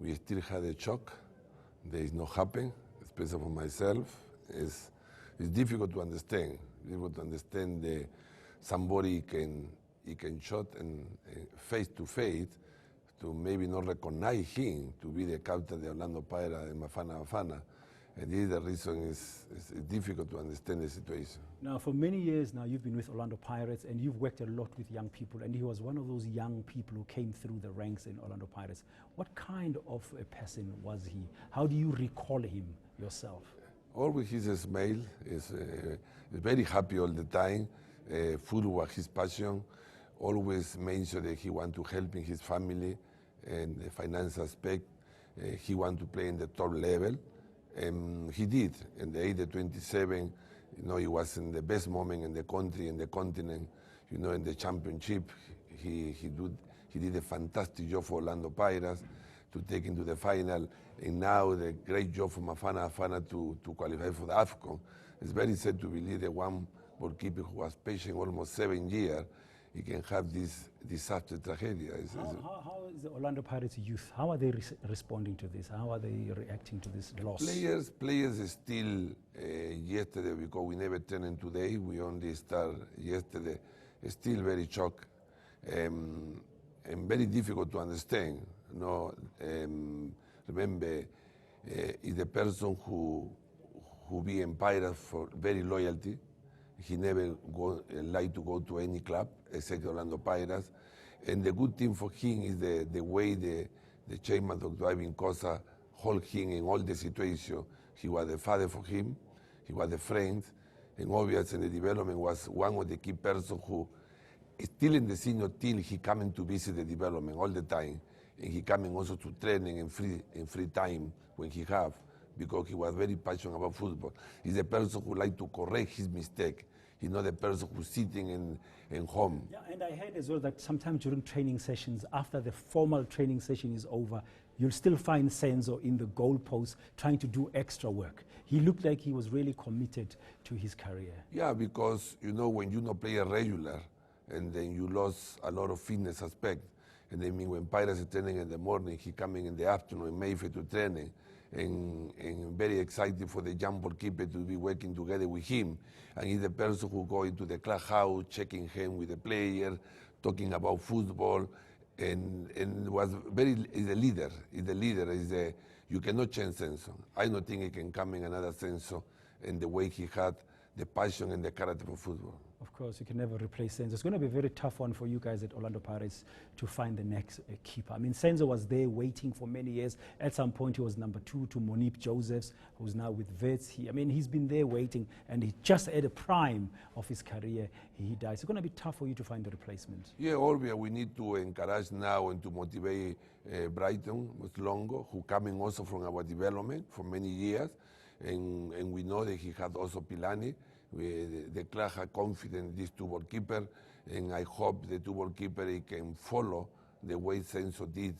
we still had a shock. There is no happen, especially for myself. It's difficult to understand. Difficult to understand that somebody can shot and face to face to maybe not recognize him to be the captain of Orlando Pirates and Bafana. And this is the reason it's difficult to understand the situation. Now, for many years now, you've been with Orlando Pirates and you've worked a lot with young people, and he was one of those young people who came through the ranks in Orlando Pirates. What kind of a person was he? How do you recall him yourself? Always his smile, is very happy all the time, full was his passion, always made sure that he want to help in his family and the finance aspect. He want to play in the top level. He did. In the age of 27, he was in the best moment in the country, in the continent, in the championship. He did a fantastic job for Orlando Pirates to take into the final, and now the great job for Bafana to qualify for the AFCON. It's very sad to believe that one goalkeeper who was patient almost 7 years, he can have this disaster tragedy. How is the Orlando Pirates youth? How are they responding to this? How are they reacting to this loss? Players still yesterday, because we never trained today, we only start yesterday, still very shocked and very difficult to understand. Remember, is the person who be in Pirates for very loyalty. He never like to go to any club except Orlando Pirates. And the good thing for him is the way the chairman, Dr. Ivan Cosa, hold him in all the situations. He was the father for him, he was the friend, and obviously in the development was one of the key persons who is still in the senior team. He coming to visit the development all the time. And he coming also to training in free time when he have, because he was very passionate about football. He's a person who like to correct his mistake. He's not a person who's sitting in home. Yeah, and I heard as well that sometimes during training sessions, after the formal training session is over, you'll still find Senzo in the goalpost trying to do extra work. He looked like he was really committed to his career. Yeah, because when you not play a regular, and then you lost a lot of fitness aspect. And then when Pirates is training in the morning, he coming in the afternoon in Mayfair to training. And very excited for the young goalkeeper to be working together with him. And he's the person who go into the clubhouse, checking him with the player, talking about football, and was very, is the leader. You cannot change Senzo. I don't think he can come in another Senzo in the way he had the passion and the character for football. Of course, you can never replace Senzo. It's going to be a very tough one for you guys at Orlando Pirates to find the next keeper. I mean, Senzo was there waiting for many years. At some point, he was number 2 to Monique Josephs, who's now with Wits. He's been there waiting, and he just at the prime of his career, he died. It's going to be tough for you to find a replacement. Yeah, obviously, we need to encourage now and to motivate Brighton Longo, who coming also from our development for many years, and we know that he had also Pilani. The club have confidence in these two goalkeepers, and I hope the two goalkeepers can follow the way Senzo did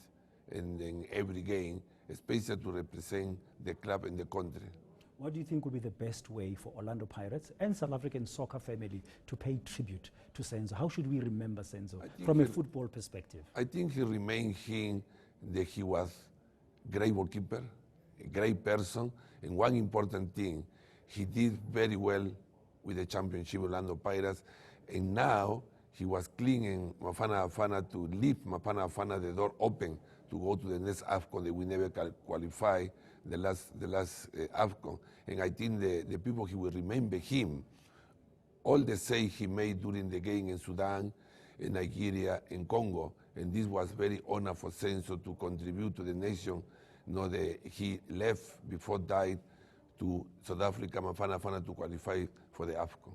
in every game, especially to represent the club and the country. What do you think would be the best way for Orlando Pirates and South African soccer family to pay tribute to Senzo? How should we remember Senzo from a football perspective? I think he remained him that he was a great goalkeeper, a great person, and one important thing, he did very well with the championship Orlando Pirates, and now he was cleaning Bafana to leave Bafana the door open to go to the next AFCON that we never qualify, the last AFCON. And I think the people he will remember him, all the say he made during the game in Sudan, in Nigeria, in Congo, and this was very honor for Senzo to contribute to the nation. He left before died to South Africa, Bafana to qualify for the AFCON.